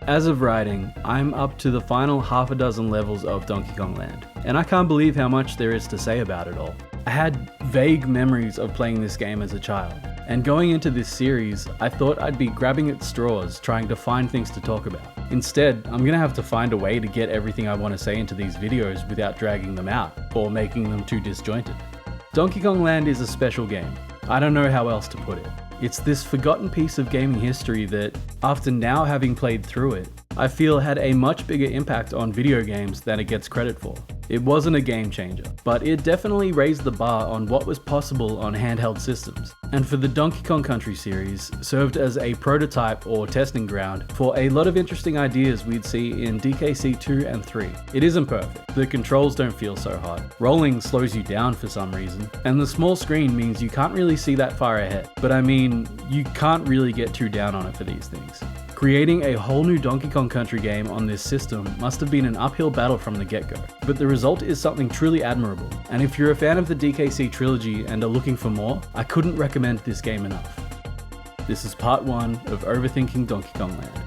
As of writing, I'm up to the final half a dozen levels of Donkey Kong Land, and I can't believe how much there is to say about it all. I had vague memories of playing this game as a child, and going into this series, I thought I'd be grabbing at straws trying to find things to talk about. Instead, I'm gonna have to find a way to get everything I want to say into these videos without dragging them out, or making them too disjointed. Donkey Kong Land is a special game. I don't know how else to put it. It's this forgotten piece of gaming history that, after now having played through it, I feel had a much bigger impact on video games than it gets credit for. It wasn't a game changer, but it definitely raised the bar on what was possible on handheld systems, and for the Donkey Kong Country series, served as a prototype or testing ground for a lot of interesting ideas we'd see in DKC 2 and 3. It isn't perfect, the controls don't feel so hot, rolling slows you down for some reason, and the small screen means you can't really see that far ahead, but I mean, you can't really get too down on it for these things. Creating a whole new Donkey Kong Country game on this system must have been an uphill battle from the get-go, but the result is something truly admirable, and if you're a fan of the DKC trilogy and are looking for more, I couldn't recommend this game enough. This is part 1 of Overthinking Donkey Kong Land.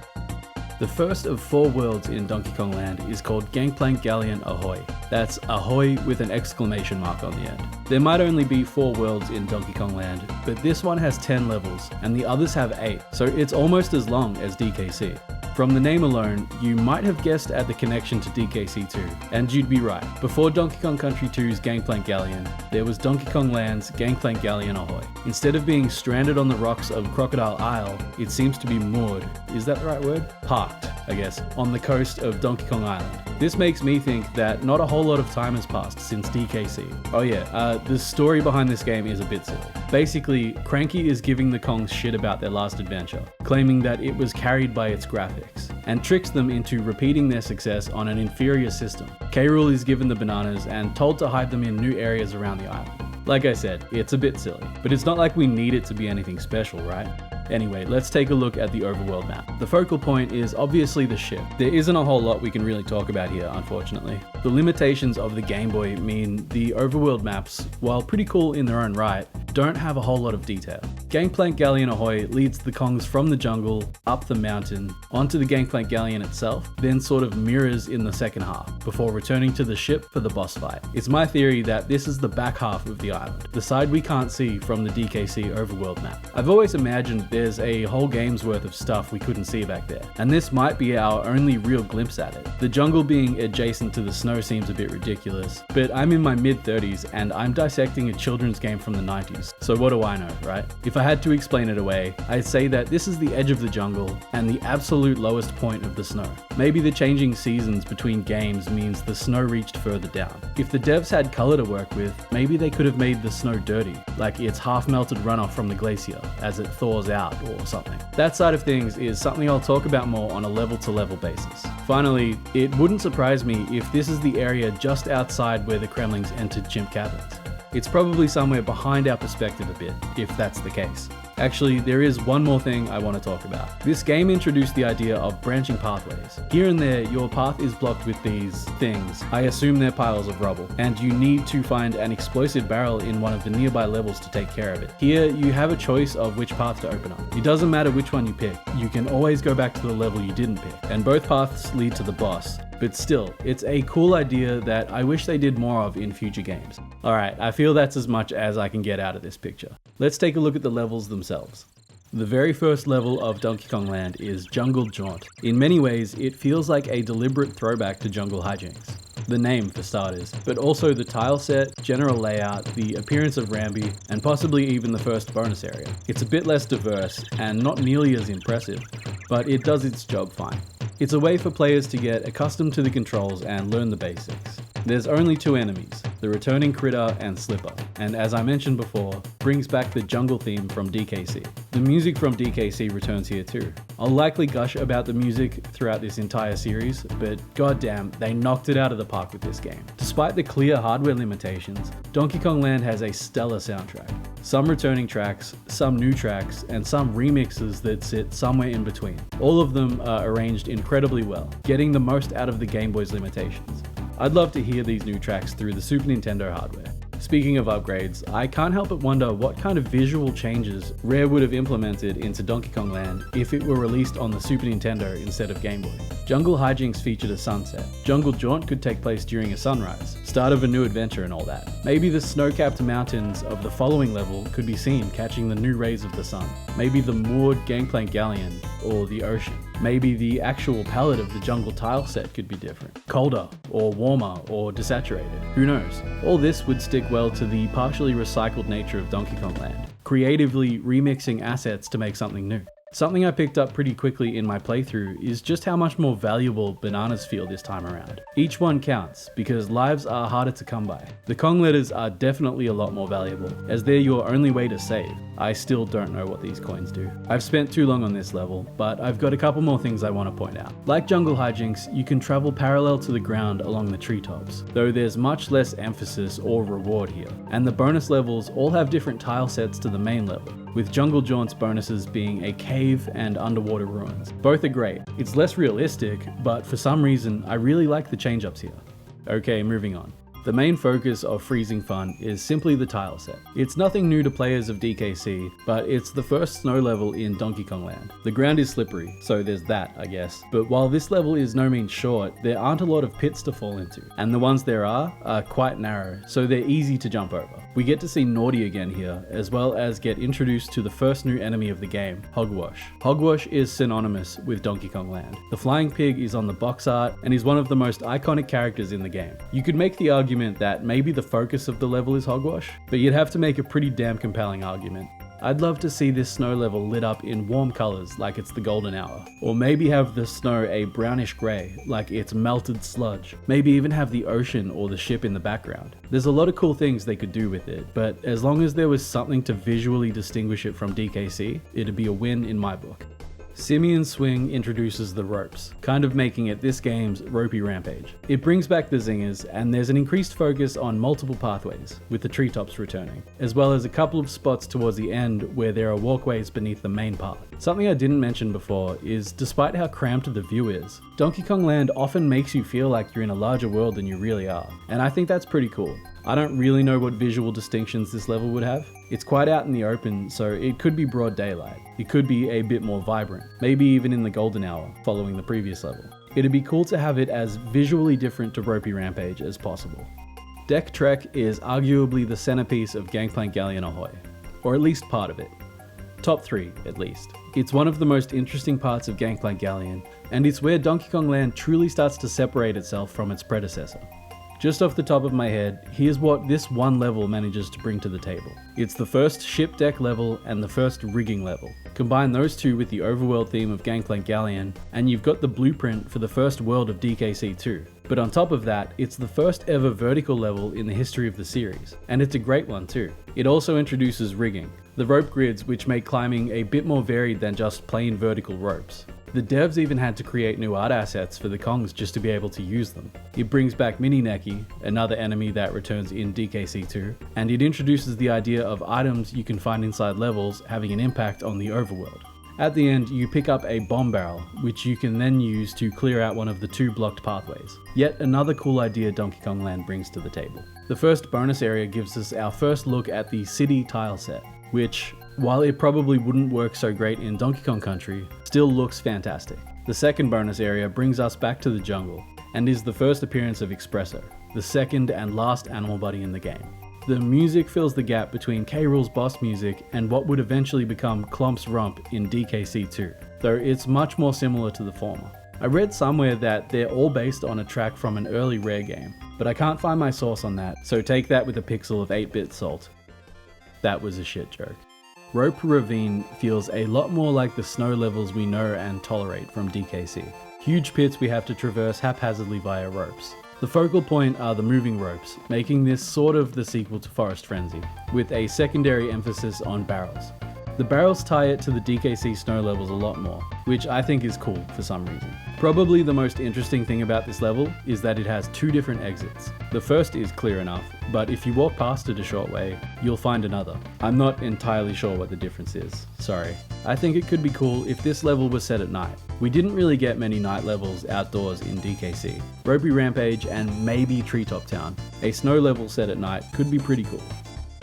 The first of 4 worlds in Donkey Kong Land is called Gangplank, Galleon, Ahoy. That's Ahoy with an exclamation mark on the end. There might only be 4 worlds in Donkey Kong Land, but this one has 10 levels, and the others have 8, so it's almost as long as DKC. From the name alone, you might have guessed at the connection to DKC 2, and you'd be right. Before Donkey Kong Country 2's Gangplank Galleon, there was Donkey Kong Land's Gangplank Galleon Ahoy. Instead of being stranded on the rocks of Crocodile Isle, it seems to be moored, is that the right word? Parked, I guess, on the coast of Donkey Kong Island. This makes me think that not a whole lot of time has passed since DKC. Oh yeah, the story behind this game is a bit silly. Basically, Cranky is giving the Kongs shit about their last adventure, claiming that it was carried by its graphics, and tricks them into repeating their success on an inferior system. K. Rool is given the bananas and told to hide them in new areas around the island. Like I said, it's a bit silly, but it's not like we need it to be anything special, right? Anyway, let's take a look at the overworld map. The focal point is obviously the ship. There isn't a whole lot we can really talk about here, unfortunately. The limitations of the Game Boy mean the overworld maps, while pretty cool in their own right, don't have a whole lot of detail. Gangplank Galleon Ahoy leads the Kongs from the jungle, up the mountain, onto the Gangplank Galleon itself, then sort of mirrors in the second half, before returning to the ship for the boss fight. It's my theory that this is the back half of the island, the side we can't see from the DKC overworld map. I've always imagined there's a whole game's worth of stuff we couldn't see back there, and this might be our only real glimpse at it. The jungle being adjacent to the snow seems a bit ridiculous, but I'm in my mid-30s and I'm dissecting a children's game from the 90s, so what do I know, right? If I had to explain it away, I'd say that this is the edge of the jungle and the absolute lowest point of the snow. Maybe the changing seasons between games means the snow reached further down. If the devs had color to work with, maybe they could have made the snow dirty, like it's half-melted runoff from the glacier as it thaws out or something. That side of things is something I'll talk about more on a level-to-level basis. Finally, it wouldn't surprise me if this is the area just outside where the Kremlings entered Chimp Caverns. It's probably somewhere behind our perspective a bit, if that's the case. Actually, there is one more thing I want to talk about. This game introduced the idea of branching pathways. Here and there, your path is blocked with these things. I assume they're piles of rubble, and you need to find an explosive barrel in one of the nearby levels to take care of it. Here, you have a choice of which path to open up. It doesn't matter which one you pick. You can always go back to the level you didn't pick, and both paths lead to the boss. But still, it's a cool idea that I wish they did more of in future games. Alright, I feel that's as much as I can get out of this picture. Let's take a look at the levels themselves. The very first level of Donkey Kong Land is Jungle Jaunt. In many ways, it feels like a deliberate throwback to Jungle Hijinks. The name for starters, but also the tile set, general layout, the appearance of Rambi, and possibly even the first bonus area. It's a bit less diverse and not nearly as impressive, but it does its job fine. It's a way for players to get accustomed to the controls and learn the basics. There's only 2 enemies, the returning Critter and Slipper, and as I mentioned before, brings back the jungle theme from DKC. The music from DKC returns here too. I'll likely gush about the music throughout this entire series, but goddamn, they knocked it out of the park with this game. Despite the clear hardware limitations, Donkey Kong Land has a stellar soundtrack. Some returning tracks, some new tracks, and some remixes that sit somewhere in between. All of them are arranged incredibly well, getting the most out of the Game Boy's limitations. I'd love to hear these new tracks through the Super Nintendo hardware. Speaking of upgrades, I can't help but wonder what kind of visual changes Rare would have implemented into Donkey Kong Land if it were released on the Super Nintendo instead of Game Boy. Jungle Hijinks featured a sunset. Jungle Jaunt could take place during a sunrise, start of a new adventure and all that. Maybe the snow-capped mountains of the following level could be seen catching the new rays of the sun. Maybe the moored Gangplank Galleon, or the ocean. Maybe the actual palette of the jungle tile set could be different. Colder, or warmer, or desaturated. Who knows? All this would stick well to the partially recycled nature of Donkey Kong Land, creatively remixing assets to make something new. Something I picked up pretty quickly in my playthrough is just how much more valuable bananas feel this time around. Each one counts, because lives are harder to come by. The Kong letters are definitely a lot more valuable, as they're your only way to save. I still don't know what these coins do. I've spent too long on this level, but I've got a couple more things I want to point out. Like Jungle Hijinks, you can travel parallel to the ground along the treetops, though there's much less emphasis or reward here. And the bonus levels all have different tile sets to the main level, with Jungle Jaunt's bonuses being a cave and underwater ruins. Both are great. It's less realistic, but for some reason, I really like the change-ups here. Okay, moving on. The main focus of Freezing Fun is simply the tile set. It's nothing new to players of DKC, but it's the first snow level in Donkey Kong Land. The ground is slippery, so there's that, I guess. But while this level is no means short, there aren't a lot of pits to fall into, and the ones there are quite narrow, so they're easy to jump over. We get to see Naughty again here, as well as get introduced to the first new enemy of the game, Hogwash. Hogwash is synonymous with Donkey Kong Land. The flying pig is on the box art, and is one of the most iconic characters in the game. You could make the argument that maybe the focus of the level is Hogwash, but you'd have to make a pretty damn compelling argument. I'd love to see this snow level lit up in warm colors like it's the golden hour, or maybe have the snow a brownish grey like it's melted sludge. Maybe even have the ocean or the ship in the background. There's a lot of cool things they could do with it, but as long as there was something to visually distinguish it from DKC, it'd be a win in my book. Simian Swing introduces the ropes, kind of making it this game's ropey rampage. It brings back the zingers, and there's an increased focus on multiple pathways, with the treetops returning, as well as a couple of spots towards the end where there are walkways beneath the main path. Something I didn't mention before is, despite how cramped the view is, Donkey Kong Land often makes you feel like you're in a larger world than you really are, and I think that's pretty cool. I don't really know what visual distinctions this level would have. It's quite out in the open, so it could be broad daylight. It could be a bit more vibrant, maybe even in the golden hour, following the previous level. It'd be cool to have it as visually different to Ropey Rampage as possible. Deck Trek is arguably the centerpiece of Gangplank Galleon Ahoy, or at least part of it. Top 3, at least. It's one of the most interesting parts of Gangplank Galleon, and it's where Donkey Kong Land truly starts to separate itself from its predecessor. Just off the top of my head, here's what this one level manages to bring to the table. It's the first ship deck level and the first rigging level. Combine those two with the overworld theme of Gangplank Galleon, and you've got the blueprint for the first world of DKC 2. But on top of that, it's the first ever vertical level in the history of the series, and it's a great one too. It also introduces rigging, the rope grids which make climbing a bit more varied than just plain vertical ropes. The devs even had to create new art assets for the Kongs just to be able to use them. It brings back Mini Neki, another enemy that returns in DKC 2, and it introduces the idea of items you can find inside levels having an impact on the overworld. At the end, you pick up a bomb barrel, which you can then use to clear out one of the 2 blocked pathways. Yet another cool idea Donkey Kong Land brings to the table. The first bonus area gives us our first look at the city tile set, which, while it probably wouldn't work so great in Donkey Kong Country, still looks fantastic. The second bonus area brings us back to the jungle, and is the first appearance of Expresso, the second and last animal buddy in the game. The music fills the gap between K. Rool's boss music and what would eventually become Clomp's Rump in DKC 2, though it's much more similar to the former. I read somewhere that they're all based on a track from an early Rare game, but I can't find my source on that, so take that with a pixel of 8-bit salt. That was a shit joke. Rope Ravine feels a lot more like the snow levels we know and tolerate from DKC. Huge pits we have to traverse haphazardly via ropes. The focal point are the moving ropes, making this sort of the sequel to Forest Frenzy, with a secondary emphasis on barrels. The barrels tie it to the DKC snow levels a lot more, which I think is cool for some reason. Probably the most interesting thing about this level is that it has 2 different exits. The first is clear enough, but if you walk past it a short way, you'll find another. I'm not entirely sure what the difference is, sorry. I think it could be cool if this level was set at night. We didn't really get many night levels outdoors in DKC. Ropey Rampage and maybe Treetop Town. A snow level set at night could be pretty cool.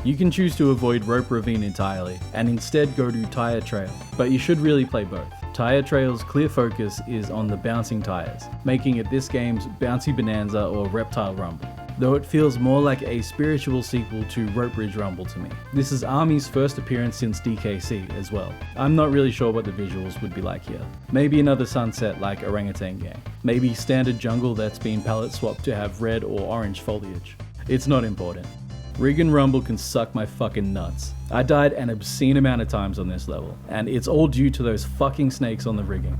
You can choose to avoid Rope Ravine entirely, and instead go to Tire Trail, but you should really play both. Tire Trail's clear focus is on the bouncing tires, making it this game's Bouncy Bonanza or Reptile Rumble, though it feels more like a spiritual sequel to Rope Bridge Rumble to me. This is Army's first appearance since DKC as well. I'm not really sure what the visuals would be like here. Maybe another sunset like Orangutan Gang. Maybe standard jungle that's been palette swapped to have red or orange foliage. It's not important. Rigan Rumble can suck my fucking nuts. I died an obscene amount of times on this level, and it's all due to those fucking snakes on the rigging.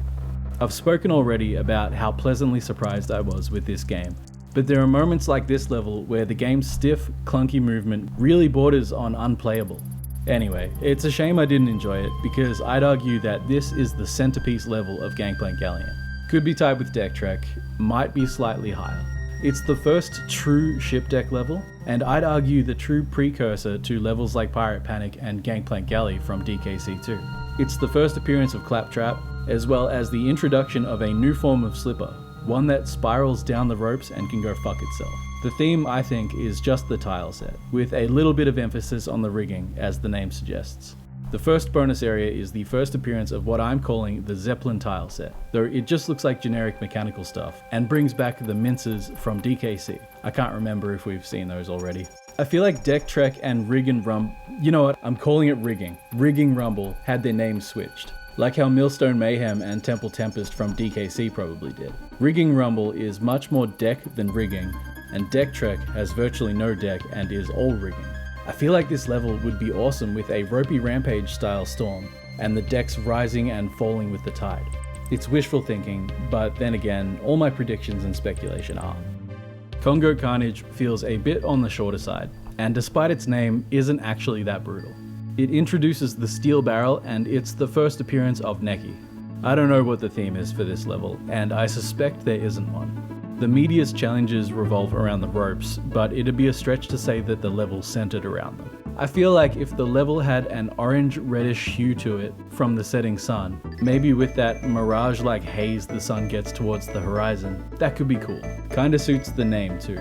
I've spoken already about how pleasantly surprised I was with this game, but there are moments like this level where the game's stiff, clunky movement really borders on unplayable. Anyway, it's a shame I didn't enjoy it, because I'd argue that this is the centerpiece level of Gangplank Galleon. Could be tied with Deck Trek, might be slightly higher. It's the first true ship deck level, and I'd argue the true precursor to levels like Pirate Panic and Gangplank Galley from DKC2. It's the first appearance of Claptrap, as well as the introduction of a new form of slipper, one that spirals down the ropes and can go fuck itself. The theme, I think, is just the tile set, with a little bit of emphasis on the rigging, as the name suggests. The first bonus area is the first appearance of what I'm calling the Zeppelin tile set, though it just looks like generic mechanical stuff, and brings back the minces from DKC. I can't remember if we've seen those already. I feel like Deck Trek and Rigan Rumble, you know what, I'm calling it Rigging. Rigging Rumble had their names switched, like how Millstone Mayhem and Temple Tempest from DKC probably did. Rigging Rumble is much more deck than rigging, and Deck Trek has virtually no deck and is all rigging. I feel like this level would be awesome with a Ropey Rampage style storm, and the decks rising and falling with the tide. It's wishful thinking, but then again, all my predictions and speculation are. Congo Carnage feels a bit on the shorter side, and despite its name, isn't actually that brutal. It introduces the steel barrel, and it's the first appearance of Neki. I don't know what the theme is for this level, and I suspect there isn't one. The media's challenges revolve around the ropes, but it'd be a stretch to say that the level's centered around them. I feel like if the level had an orange-reddish hue to it from the setting sun, maybe with that mirage-like haze the sun gets towards the horizon, that could be cool. Kinda suits the name too.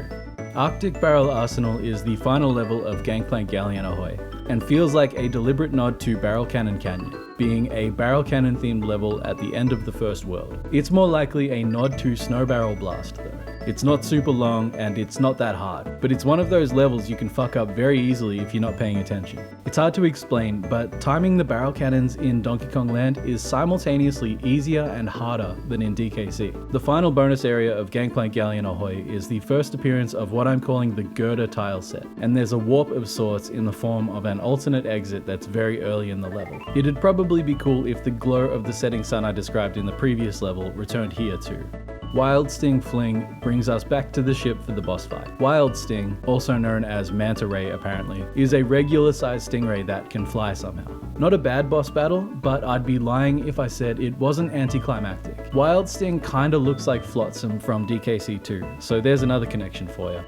Arctic Barrel Arsenal is the final level of Gangplank Galleon Ahoy, and feels like a deliberate nod to Barrel Cannon Canyon, being a barrel cannon themed level at the end of the first world. It's more likely a nod to Snow Barrel Blast though. It's not super long and it's not that hard, but it's one of those levels you can fuck up very easily if you're not paying attention. It's hard to explain, but timing the barrel cannons in Donkey Kong Land is simultaneously easier and harder than in DKC. The final bonus area of Gangplank Galleon Ahoy is the first appearance of what I'm calling the girder tile set, and there's a warp of sorts in the form of an alternate exit that's very early in the level. It'd probably be cool if the glow of the setting sun I described in the previous level returned here too. Wild Sting Fling brings us back to the ship for the boss fight. Wild Sting, also known as Manta Ray apparently, is a regular sized stingray that can fly somehow. Not a bad boss battle, but I'd be lying if I said it wasn't anticlimactic. Wild Sting kinda looks like Flotsam from DKC2, so there's another connection for you.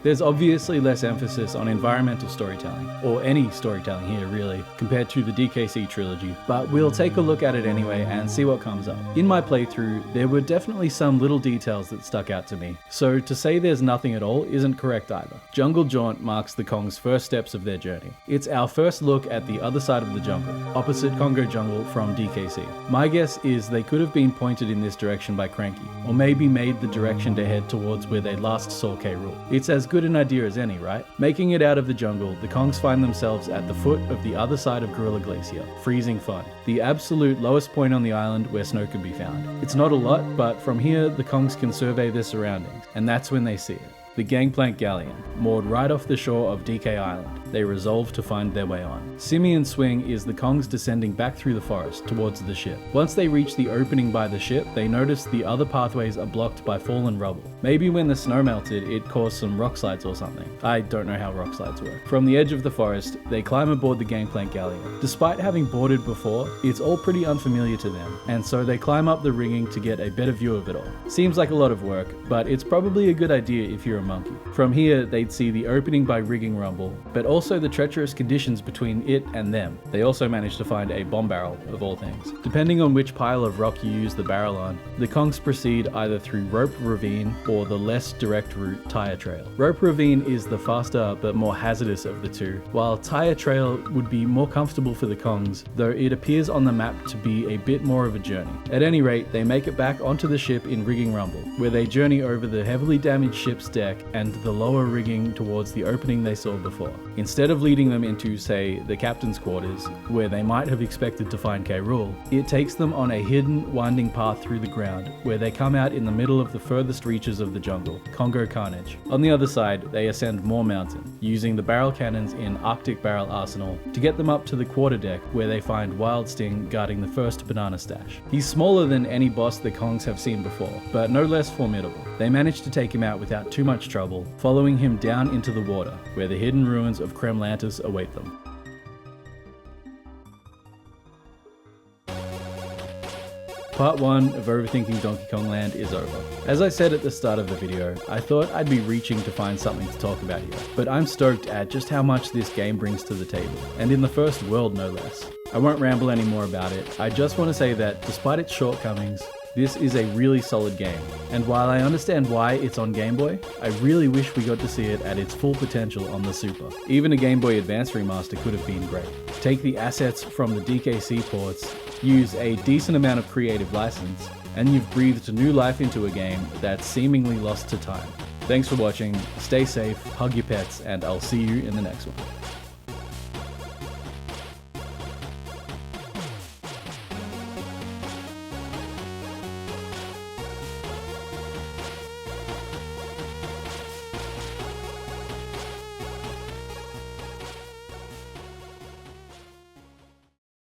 There's obviously less emphasis on environmental storytelling, or any storytelling here really, compared to the DKC trilogy, but we'll take a look at it anyway and see what comes up. In my playthrough, there were definitely some little details that stuck out to me, so to say there's nothing at all isn't correct either. Jungle Jaunt marks the Kong's first steps of their journey. It's our first look at the other side of the jungle, opposite Congo Jungle from DKC. My guess is they could have been pointed in this direction by Cranky, or maybe made the direction to head towards where they last saw K. Rool. It's as good an idea as any, right? Making it out of the jungle, the Kongs find themselves at the foot of the other side of Gorilla Glacier, freezing fun, the absolute lowest point on the island where snow can be found. It's not a lot, but from here the Kongs can survey their surroundings, and that's when they see it. the Gangplank Galleon, moored right off the shore of DK Island. They resolve to find their way on. Simian Swing is the Kongs descending back through the forest towards the ship. Once they reach the opening by the ship, they notice the other pathways are blocked by fallen rubble. Maybe when the snow melted, it caused some rock slides or something. I don't know how rock slides work. From the edge of the forest, they climb aboard the Gangplank Galleon. Despite having boarded before, it's all pretty unfamiliar to them, and so they climb up the rigging to get a better view of it all. Seems like a lot of work, but it's probably a good idea if you're a monkey. From here, they'd see the opening by Rigan Rumble, but also the treacherous conditions between it and them. They also managed to find a bomb barrel, of all things. Depending on which pile of rock you use the barrel on, the Kongs proceed either through Rope Ravine or the less direct route Tire Trail. Rope Ravine is the faster but more hazardous of the two, while Tire Trail would be more comfortable for the Kongs, though it appears on the map to be a bit more of a journey. At any rate, they make it back onto the ship in Rigan Rumble, where they journey over the heavily damaged ship's deck and the lower rigging towards the opening they saw before. Instead of leading them into, say, the captain's quarters, where they might have expected to find K. Rool, it takes them on a hidden, winding path through the ground, where they come out in the middle of the furthest reaches of the jungle, Congo Carnage. On the other side, they ascend more mountain, using the barrel cannons in Arctic Barrel Arsenal to get them up to the quarterdeck, where they find Wild Sting guarding the first banana stash. He's smaller than any boss the Kongs have seen before, but no less formidable. They manage to take him out without too much trouble, following him down into the water, where the hidden ruins of Kremlantis await them. Part 1 of Overthinking Donkey Kong Land is over. As I said at the start of the video, I thought I'd be reaching to find something to talk about here, but I'm stoked at just how much this game brings to the table, and in the first world no less. I won't ramble any more about it, I just want to say that despite its shortcomings, this is a really solid game, and while I understand why it's on Game Boy, I really wish we got to see it at its full potential on the Super. Even a Game Boy Advance remaster could have been great. Take the assets from the DKC ports, use a decent amount of creative license, and you've breathed new life into a game that's seemingly lost to time. Thanks for watching, stay safe, hug your pets, and I'll see you in the next one.